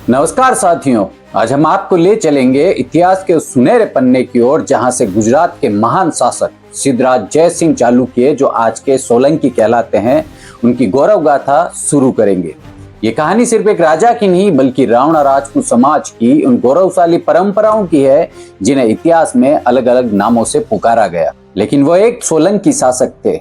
नमस्कार साथियों, आज हम आपको ले चलेंगे इतिहास के उस सुनहरे पन्ने की ओर जहां से गुजरात के महान शासक सिद्धराज जयसिंह चालुक्य, जो आज के सोलंकी कहलाते हैं, उनकी गौरव गाथा शुरू करेंगे। ये कहानी सिर्फ एक राजा की नहीं बल्कि रावण राजपूत समाज की उन गौरवशाली परंपराओं की है जिन्हें इतिहास में अलग अलग नामों से पुकारा गया, लेकिन वो एक सोलंकी शासक थे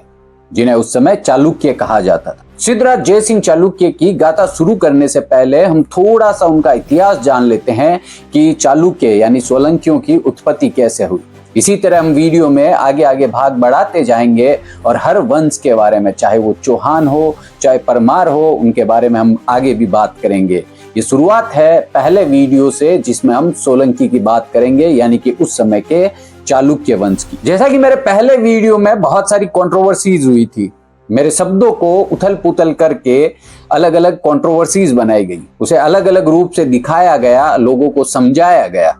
जिन्हें उस समय चालुक्य कहा जाता था। सिद्धराज जयसिंह चालुक्य की गाथा शुरू करने से पहले हम थोड़ा सा उनका इतिहास जान लेते हैं कि चालुक्य यानी सोलंकियों की उत्पत्ति कैसे हुई। इसी तरह हम वीडियो में आगे आगे भाग बढ़ाते जाएंगे और हर वंश के बारे में, चाहे वो चौहान हो चाहे परमार हो, उनके बारे में हम आगे भी बात करेंगे। ये शुरुआत है पहले वीडियो से जिसमें हम सोलंकी की बात करेंगे, यानी कि उस समय के चालुक्य वंश की। जैसा कि मेरे पहले वीडियो में बहुत सारी कंट्रोवर्सीज हुई थी, मेरे शब्दों को उथल पुथल करके अलग अलग कंट्रोवर्सीज बनाई गई, उसे अलग अलग रूप से दिखाया गया, लोगों को समझाया गया,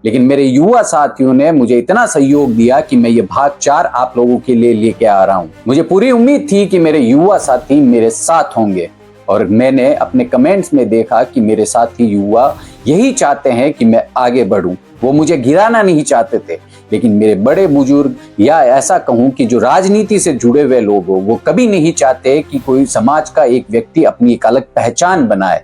लेकिन मेरे युवा साथियों ने मुझे इतना सहयोग दिया कि मैं ये भाग 4 आप लोगों के लिए लेके आ रहा हूँ। मुझे पूरी उम्मीद थी कि मेरे युवा साथी मेरे साथ होंगे और मैंने अपने कमेंट्स में देखा कि मेरे साथी युवा यही चाहते हैं कि मैं आगे बढ़ूं। वो मुझे गिराना नहीं चाहते थे, लेकिन मेरे बड़े बुजुर्ग या ऐसा कहूं कि जो राजनीति से जुड़े हुए लोग हो, वो कभी नहीं चाहते कि कोई समाज का एक व्यक्ति अपनी एक अलग पहचान बनाए,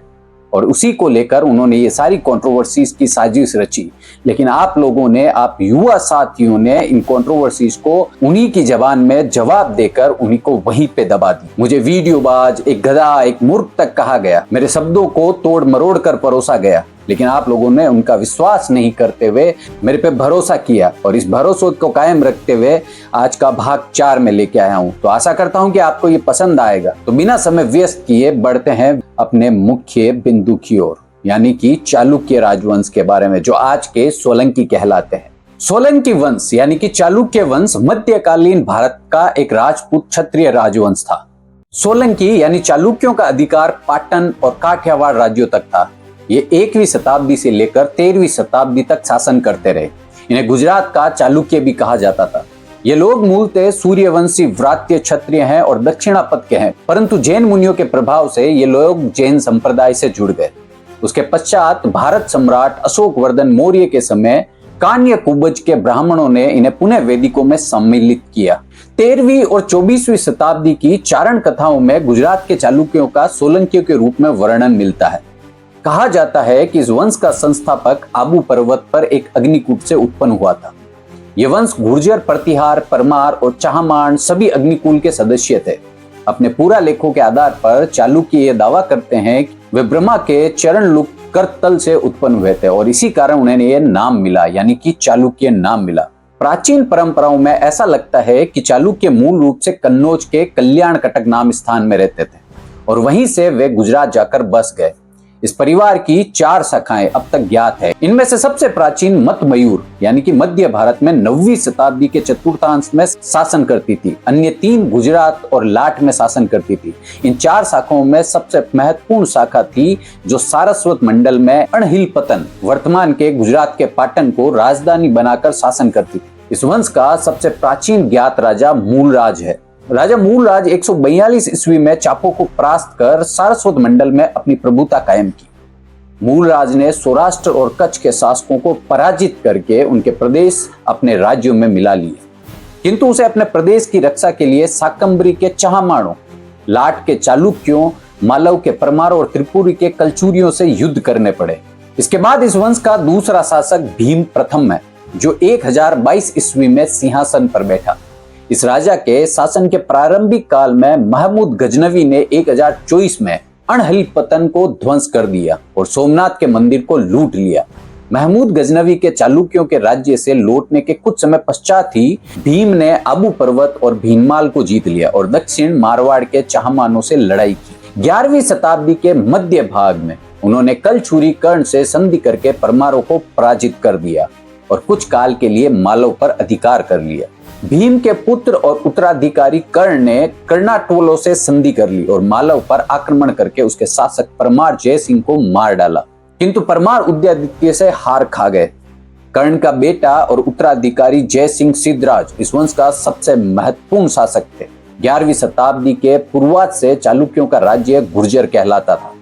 और उसी को लेकर उन्होंने ये सारी कंट्रोवर्सीज की साजिश रची। लेकिन आप लोगों ने, आप युवा साथियों ने इन कंट्रोवर्सीज को उन्हीं की जबान में जवाब देकर उन्हीं को वहीं पे दबा दी। मुझे वीडियोबाज, एक गधा, एक मूर्ख तक कहा गया, मेरे शब्दों को तोड़ मरोड़ कर परोसा गया, लेकिन आप लोगों ने उनका विश्वास नहीं करते हुए मेरे पे भरोसा किया और इस भरोसे को कायम रखते हुए आज का भाग 4 में लेके आया हूं। तो आशा करता हूं कि आपको ये पसंद आएगा। तो बिना समय व्यस्त किए बढ़ते हैं अपने मुख्य बिंदु की ओर, यानी कि चालुक्य राजवंश के बारे में, जो आज के सोलंकी कहलाते हैं। सोलंकी वंश यानी कि चालुक्य वंश मध्यकालीन भारत का एक राजपूत क्षत्रिय राजवंश था। सोलंकी यानी चालुक्यों का अधिकार पाटन और काठियावाड़ राज्यों तक था। ये 1वीं शताब्दी से लेकर 13वीं शताब्दी तक शासन करते रहे। इन्हें गुजरात का चालुक्य भी कहा जाता था। ये लोग मूलतः सूर्यवंशी व्रात्य क्षत्रिय हैं और दक्षिणापथ के हैं, परंतु जैन मुनियों के प्रभाव से ये लोग जैन संप्रदाय से जुड़ गए। उसके पश्चात भारत सम्राट अशोक वर्धन मौर्य के समय कान्य कुब्ज के ब्राह्मणों ने इन्हें पुनः वैदिकों में सम्मिलित किया। 13वीं और 24वीं शताब्दी की चारण कथाओं में गुजरात के चालुक्यों का सोलंकियों के रूप में वर्णन मिलता है। कहा जाता है कि इस वंश का संस्थापक आबू पर्वत पर एक अग्निकूट से उत्पन्न हुआ था। यह वंश गुर्जर, प्रतिहार, परमार और चाहमान सभी अग्निकुल के सदस्य थे। अपने पूरा लेखों के आधार पर चालुक्य ये दावा करते हैं कि वे ब्रह्मा के चरण लुक करतल से उत्पन्न हुए थे और इसी कारण उन्हें यह नाम मिला, यानी कि चालुक्य नाम मिला। प्राचीन परंपराओं में ऐसा लगता है कि चालुक्य मूल रूप से कन्नौज के कल्याण कटक नाम स्थान में रहते थे और वहीं से वे गुजरात जाकर बस गए। इस परिवार की 4 शाखाएं अब तक ज्ञात है। इनमें से सबसे प्राचीन मत मयूर यानी कि मध्य भारत में 9वीं शताब्दी के चतुर्थांश में शासन करती थी। अन्य 3 गुजरात और लाट में शासन करती थी। इन 4 शाखाओं में सबसे महत्वपूर्ण शाखा थी जो सारस्वत मंडल में अणहिलपतन, वर्तमान के गुजरात के पाटन को राजधानी बनाकर शासन करती थी। इस वंश का सबसे प्राचीन ज्ञात राजा मूलराज है। राजा मूलराज 142 ईस्वी में चापों को परास्त कर सारस्वत मंडल में अपनी प्रभुता कायम की। मूलराज ने सौराष्ट्र और कच्छ के शासकों को पराजित करके उनके प्रदेश अपने राज्यों में मिला लिए, किंतु उसे अपने प्रदेश की रक्षा के लिए शाकंभरी के चाहमाणों, लाट के चालुक्यों, मालव के परमारों और त्रिपुरी के कलचुरियों से युद्ध करने पड़े। इसके बाद इस वंश का दूसरा शासक भीम प्रथम है, जो 1022 ईस्वी में सिंहासन पर बैठा। इस राजा के शासन के प्रारंभिक काल में महमूद गजनवी ने 1024 में अणहिलपतन को ध्वंस कर दिया और सोमनाथ के मंदिर को लूट लिया। महमूद गजनवी के चालुक्यों के राज्य से लौटने के कुछ समय पश्चात ही भीम ने आबू पर्वत और भीनमाल को जीत लिया और दक्षिण मारवाड़ के चाहमानों से लड़ाई की। 11वीं शताब्दी के मध्य भाग में उन्होंने कलछुरी कर्ण से संधि करके परमारों को पराजित कर दिया और कुछ काल के लिए मालव पर अधिकार कर लिया। भीम के पुत्र और उत्तराधिकारी कर्ण ने कर्णाटोलों से संधि कर ली और मालव पर आक्रमण करके उसके शासक परमार जयसिंह को मार डाला, किंतु परमार उदयादित्य से हार खा गए। कर्ण का बेटा और उत्तराधिकारी जयसिंह सिद्धराज इस वंश का सबसे महत्वपूर्ण शासक थे। 11वीं शताब्दी के पूर्वार्ध से चालुक्यों का राज्य गुर्जर कहलाता था।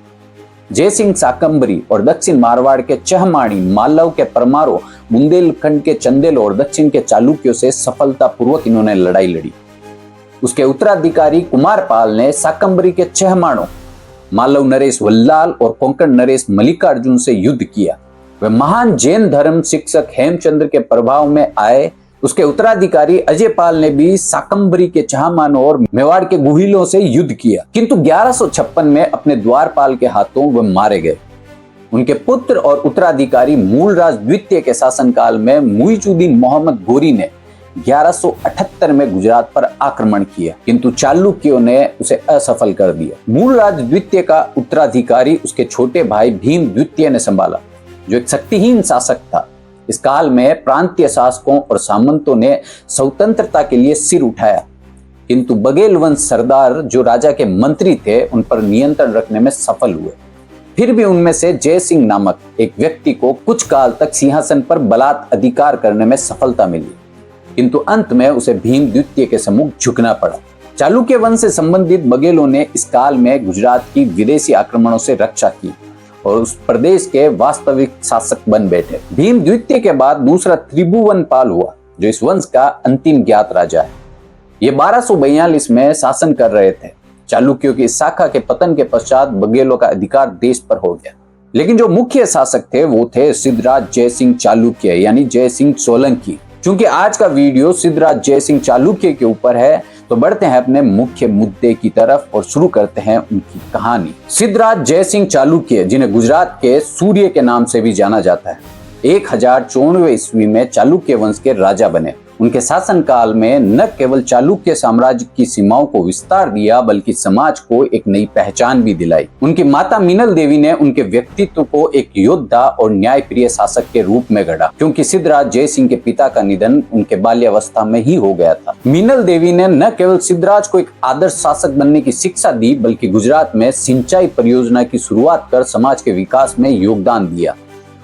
जयसिंह शाकंभरी और दक्षिण मारवाड़ के चहमाणी, मालव के परमारो, बुंदेलखंड के चंदेल और दक्षिण के चालुक्यों से सफलतापूर्वक इन्होंने लड़ाई लड़ी। उसके उत्तराधिकारी कुमारपाल ने शाकंभरी के चहमाणों, मालव नरेश वल्लाल और कोंकण नरेश मल्लिकार्जुन से युद्ध किया। वे महान जैन धर्म शिक्षक हेमचंद्र के प्रभाव में आए। उसके उत्तराधिकारी अजयपाल ने भी शाकंभरी के चहमानों और मेवाड़ के गुहिलों से युद्ध किया, किंतु 1156 में अपने द्वारपाल के हाथों वे मारे गए। उनके पुत्र और उत्तराधिकारी मूलराज द्वितीय के शासनकाल में मुइजुद्दीन मोहम्मद गोरी ने 1178 में गुजरात पर आक्रमण किया, किंतु चालुक्यों ने उसे असफल कर दिया। मूलराज द्वितीय का उत्तराधिकारी उसके छोटे भाई भीम द्वितीय ने संभाला, जो एक शक्तिहीन शासक था। इस काल में प्रांतीय शासकों और सामंतों ने स्वतंत्रता के लिए सिर उठाया, किंतु बघेल वंश सरदार जो राजा के मंत्री थे उन पर नियंत्रण रखने में सफल हुए। फिर भी उनमें से जयसिंह नामक एक व्यक्ति को कुछ काल तक सिंहासन पर बलात् अधिकार करने में सफलता मिली, किंतु अंत में उसे भीम द्वितीय के सम्मुख झुकना पड़ा। चालुक्य वंश से संबंधित बघेलों ने इस काल में गुजरात की विदेशी आक्रमणों से रक्षा की और उस प्रदेश के वास्तविक शासक बन बैठे। भीम द्वितीय के बाद दूसरा त्रिभुवनपाल हुआ, जो इस वंश का अंतिम ज्ञात राजा है। ये 1242 में शासन कर रहे थे। चालुक्यों की शाखा के पतन के पश्चात बघेलों का अधिकार देश पर हो गया, लेकिन जो मुख्य शासक थे वो थे सिद्धराज जयसिंह चालुक्य यानी जयसिंह सोलंकी। चूंकि आज का वीडियो सिद्धराज जयसिंह चालुक्य के ऊपर है, तो बढ़ते हैं अपने मुख्य मुद्दे की तरफ और शुरू करते हैं उनकी कहानी। सिद्धराज जयसिंह चालुक्य, जिन्हें गुजरात के सूर्य के नाम से भी जाना जाता है, 1094 ईस्वी में चालुक्य वंश के राजा बने। उनके शासनकाल में न केवल चालुक्य साम्राज्य की सीमाओं को विस्तार दिया, बल्कि समाज को एक नई पहचान भी दिलाई। उनकी माता मीनल देवी ने उनके व्यक्तित्व को एक योद्धा और न्यायप्रिय शासक के रूप में गढ़ा, क्योंकि सिद्धराज जयसिंह के पिता का निधन उनके बाल्यावस्था में ही हो गया था। मीनल देवी ने न केवल सिद्धराज को एक आदर्श शासक बनने की शिक्षा दी, बल्कि गुजरात में सिंचाई परियोजना की शुरुआत कर समाज के विकास में योगदान दिया।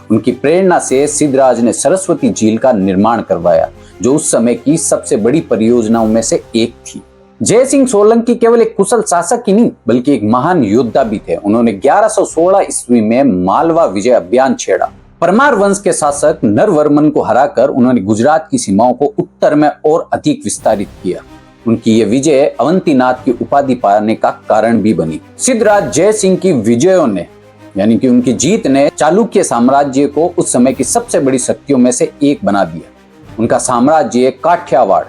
उनकी प्रेरणा से सिद्धराज ने सरस्वती झील का निर्माण करवाया, जो उस समय की सबसे बड़ी परियोजनाओं में से एक थी। जयसिंह सोलंकी केवल एक कुशल शासक ही नहीं, बल्कि एक महान योद्धा भी थे। उन्होंने 1116 ईस्वी में मालवा विजय अभियान छेड़ा। परमार वंश के शासक नरवर्मन को हराकर उन्होंने गुजरात की सीमाओं को उत्तर में और अधिक विस्तारित किया। उनकी ये विजय अवंतीनाथ की उपाधि पाने का कारण भी बनी। सिद्धराज जयसिंह की विजयों ने यानी कि उनकी जीत ने चालुक्य साम्राज्य को उस समय की सबसे बड़ी शक्तियों में से एक बना दिया। उनका साम्राज्य काठियावाड़,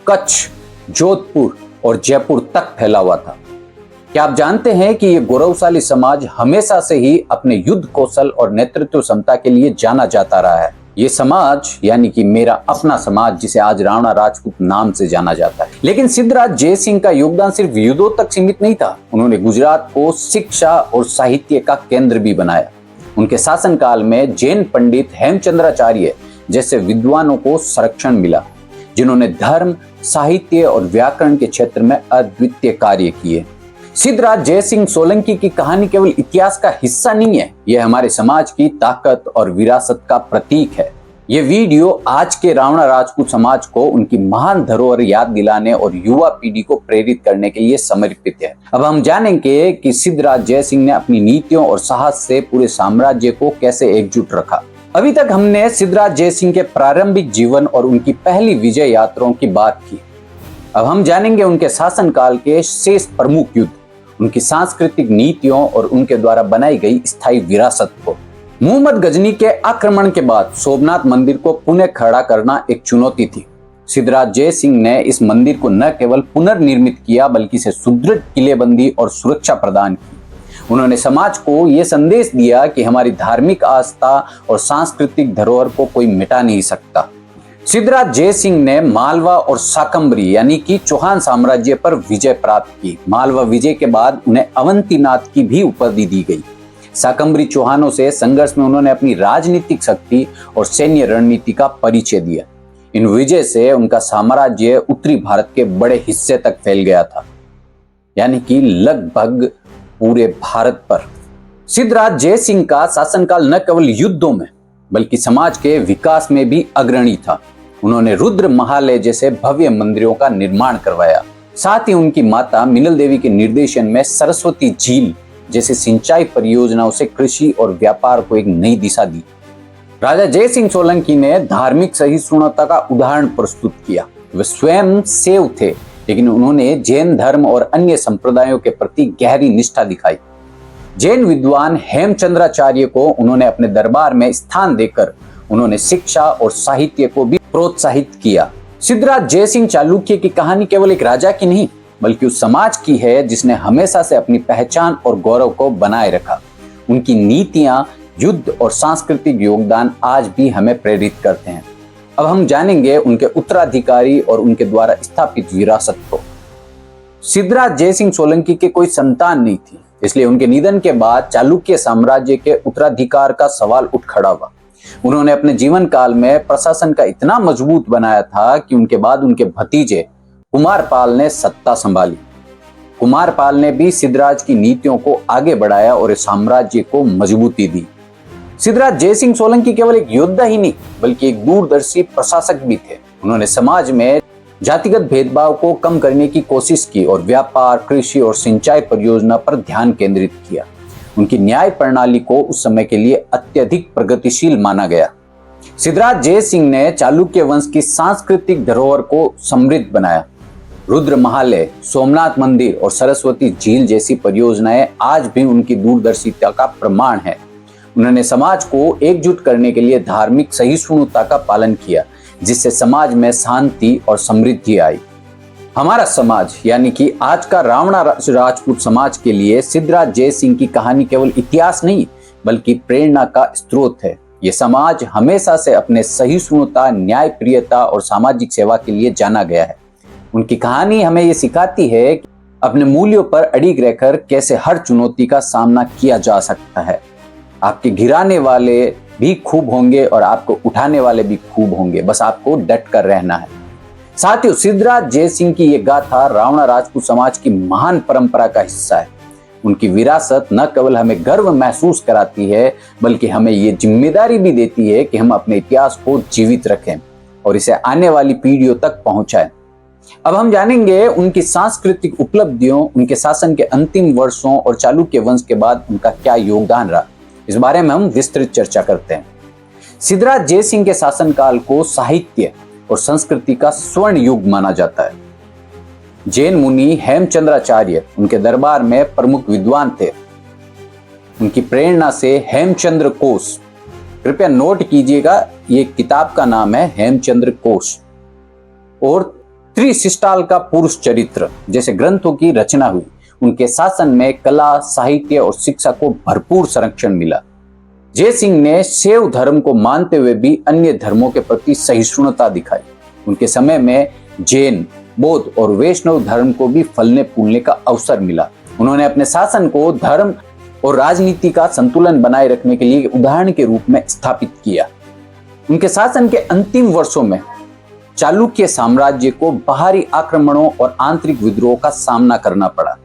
कच्छ, जोधपुर और जयपुर तक फैला हुआ था। क्या आप जानते हैं कि ये गौरवशाली समाज हमेशा से ही अपने युद्ध कौशल और नेतृत्व क्षमता के लिए जाना जाता रहा है। ये समाज यानी कि मेरा अपना समाज, जिसे आज राणा राजपूत नाम से जाना जाता है। लेकिन सिद्धराज जयसिंह का योगदान सिर्फ युद्धों तक सीमित नहीं था। उन्होंने गुजरात को शिक्षा और साहित्य का केंद्र भी बनाया। उनके शासनकाल में जैन पंडित हेमचंद्राचार्य जैसे विद्वानों को संरक्षण मिला, जिन्होंने धर्म, साहित्य और व्याकरण के क्षेत्र में अद्वितीय कार्य किए। सिद्धराज जयसिंह सोलंकी की कहानी केवल इतिहास का हिस्सा नहीं है, यह हमारे समाज की ताकत और विरासत का प्रतीक है। ये वीडियो आज के राणा राजपूत समाज को उनकी महान धरोहर याद दिलाने और युवा पीढ़ी को प्रेरित करने के लिए समर्पित है। अब हम जानेंगे कि सिद्धराज जयसिंह ने अपनी नीतियों और साहस से पूरे साम्राज्य को कैसे एकजुट रखा। अभी तक हमने सिद्धराज जयसिंह के प्रारंभिक जीवन और उनकी पहली विजय यात्राओं की बात की। अब हम जानेंगे उनके शासनकाल के शेष प्रमुख युद्ध, उनकी सांस्कृतिक नीतियों और उनके द्वारा बनाई गई स्थायी विरासत को। मुहम्मद गजनी के आक्रमण के बाद सोमनाथ मंदिर को पुनः खड़ा करना एक चुनौती थी। सिद्धराज जयसिंह ने इस मंदिर को न केवल पुनर्निर्मित किया, बल्कि इसे सुदृढ़ किलेबंदी और सुरक्षा प्रदान की। उन्होंने समाज को यह संदेश दिया कि हमारी धार्मिक आस्था और सांस्कृतिक धरोहर को कोई मिटा नहीं सकता। सिद्धराज जयसिंह ने मालवा और शाकंभरी यानी कि चौहान साम्राज्य पर विजय प्राप्त की। मालवा विजय के बाद उन्हें अवंतीनाथ की भी उपाधि दी गई। शाकंभरी चौहानों से संघर्ष में उन्होंने अपनी राजनीतिक शक्ति और सैन्य रणनीति का परिचय दिया। इन विजय से उनका साम्राज्य उत्तरी भारत के बड़े हिस्से तक फैल गया था, यानी कि लगभग पूरे भारत पर। सिद्धराज जयसिंह का शासनकाल न केवल युद्धों में बल्कि समाज के विकास में भी अग्रणी था। उन्होंने रुद्र महालय जैसे भव्य मंदिरों का निर्माण करवाया। साथ ही उनकी माता मीनल देवी के निर्देशन में सरस्वती झील जैसे सिंचाई परियोजनाओं से कृषि और व्यापार को एक नई दिशा दी। राजा जय सिंह सोलंकी ने धार्मिक सहिष्णुता का उदाहरण प्रस्तुत किया। वे स्वयं सेव थे, लेकिन उन्होंने जैन धर्म और अन्य संप्रदायों के प्रति गहरी निष्ठा दिखाई। जैन विद्वान हेमचंद्राचार्य को उन्होंने अपने दरबार में स्थान देकर उन्होंने शिक्षा और साहित्य को भी प्रोत्साहित किया। सिद्धराज जयसिंह चालुक्य की कहानी केवल एक राजा की नहीं, बल्कि उस समाज की है जिसने हमेशा से अपनी पहचान और गौरव को बनाए रखा। उनकी नीतियां, युद्ध और सांस्कृतिक योगदान आज भी हमें प्रेरित करते हैं। अब हम जानेंगे उनके उत्तराधिकारी और उनके द्वारा स्थापित विरासत को। सिद्धराज जयसिंह सोलंकी के कोई संतान नहीं थी, इसलिए उनके निधन के बाद चालुक्य साम्राज्य के उत्तराधिकार का सवाल उठ खड़ा हुआ। उन्होंने अपने जीवन काल में प्रशासन का इतना मजबूत बनाया था कि उनके बाद उनके भतीजे कुमारपाल ने सत्ता संभाली। कुमारपाल ने भी सिद्धराज की नीतियों को आगे बढ़ाया और इस साम्राज्य को मजबूती दी। सिद्धराज जयसिंह सोलंकी केवल एक योद्धा ही नहीं, बल्कि एक दूरदर्शी प्रशासक भी थे। उन्होंने समाज में जातिगत भेदभाव को कम करने की कोशिश की और व्यापार, कृषि और सिंचाई परियोजना पर ध्यान केंद्रित किया। उनकी न्याय प्रणाली को उस समय के लिए अत्यधिक प्रगतिशील माना गया। सिद्धराज जयसिंह ने चालुक्य वंश की सांस्कृतिक धरोहर को समृद्ध बनाया। रुद्र महालय, सोमनाथ मंदिर और सरस्वती झील जैसी परियोजनाएं आज भी उनकी दूरदर्शिता का प्रमाण है। उन्होंने समाज को एकजुट करने के लिए धार्मिक सहिष्णुता का पालन किया, जिससे समाज में शांति और समृद्धि आई। हमारा समाज यानी कि आज का रावणा राजपूत समाज के लिए सिद्धराज जयसिंह की कहानी केवल इतिहास नहीं, बल्कि प्रेरणा का स्रोत है। यह समाज हमेशा से अपने सहिष्णुता, न्यायप्रियता और सामाजिक सेवा के लिए जाना गया है। उनकी कहानी हमें ये सिखाती है कि अपने मूल्यों पर अड़िग रहकर कैसे हर चुनौती का सामना किया जा सकता है। आपके गिराने वाले भी खूब होंगे और आपको उठाने वाले भी खूब होंगे, बस आपको डट कर रहना है। साथियों, सिद्धराज जयसिंह की यह गाथा रावणा राजपूत समाज की महान परंपरा का हिस्सा है। उनकी विरासत न केवल हमें गर्व महसूस कराती है, बल्कि हमें ये जिम्मेदारी भी देती है कि हम अपने इतिहास को जीवित रखें और इसे आने वाली पीढ़ियों तक पहुंचाएं। अब हम जानेंगे उनकी सांस्कृतिक उपलब्धियों, उनके शासन के अंतिम वर्षों और चालुक्य वंश के बाद उनका क्या योगदान रहा। इस बारे में हम विस्तृत चर्चा करते हैं। सिद्धराज जयसिंह के शासनकाल को साहित्य और संस्कृति का स्वर्ण युग माना जाता है। जैन मुनि हेमचंद्राचार्य उनके दरबार में प्रमुख विद्वान थे। उनकी प्रेरणा से हेमचंद्र कोश, कृपया नोट कीजिएगा, ये किताब का नाम है हेमचंद्र कोश, और त्रिशिष्टाल का पुरुष चरित्र जैसे ग्रंथों की रचना हुई। उनके शासन में कला, साहित्य और शिक्षा को भरपूर संरक्षण मिला। जयसिंह ने शैव धर्म को मानते हुए भी अन्य धर्मों के प्रति सहिष्णुता दिखाई। उनके समय में जैन, बौद्ध और वैष्णव धर्म को भी फलने फूलने का अवसर मिला। उन्होंने अपने शासन को धर्म और राजनीति का संतुलन बनाए रखने के लिए उदाहरण के रूप में स्थापित किया। उनके शासन के अंतिम वर्षों में चालुक्य साम्राज्य को बाहरी आक्रमणों और आंतरिक विद्रोह का सामना करना पड़ा।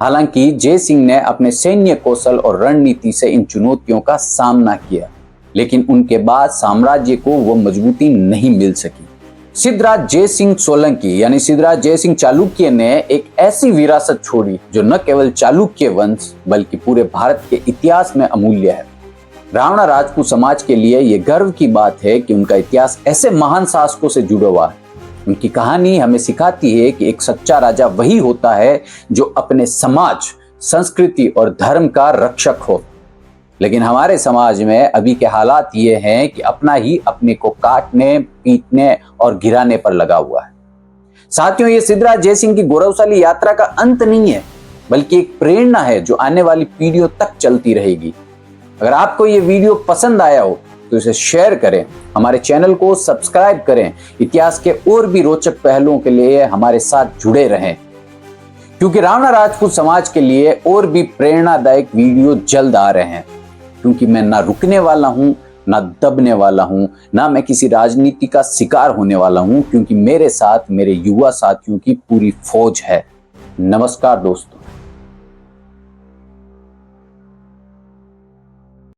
हालांकि जयसिंह ने अपने सैन्य कौशल और रणनीति से इन चुनौतियों का सामना किया, लेकिन उनके बाद साम्राज्य को वो मजबूती नहीं मिल सकी। सिद्धराज जयसिंह सोलंकी यानी सिद्धराज जयसिंह चालुक्य ने एक ऐसी विरासत छोड़ी जो न केवल चालुक्य वंश बल्कि पूरे भारत के इतिहास में अमूल्य है। रावणा राजपूत समाज के लिए यह गर्व की बात है कि उनका इतिहास ऐसे महान शासकों से जुड़ा हुआ है। उनकी कहानी हमें सिखाती है कि एक सच्चा राजा वही होता है जो अपने समाज, संस्कृति और धर्म का रक्षक हो। लेकिन हमारे समाज में अभी के हालात ये हैं कि अपना ही अपने को काटने, पीटने और गिराने पर लगा हुआ है। साथियों, ये सिद्धराज जयसिंह की गौरवशाली यात्रा का अंत नहीं है, बल्कि एक प्रेरणा है जो आने वाली पीढ़ियों तक चलती रहेगी। अगर आपको ये वीडियो पसंद आया हो तो इसे शेयर करें, हमारे चैनल को सब्सक्राइब करें। इतिहास के और भी रोचक पहलुओं के लिए हमारे साथ जुड़े रहें, क्योंकि रावणा राजपूत समाज के लिए और भी प्रेरणादायक वीडियो जल्द आ रहे हैं। क्योंकि मैं ना रुकने वाला हूं, ना दबने वाला हूं, ना मैं किसी राजनीति का शिकार होने वाला हूं, क्योंकि मेरे साथ मेरे युवा साथियों की पूरी फौज है। नमस्कार दोस्तों।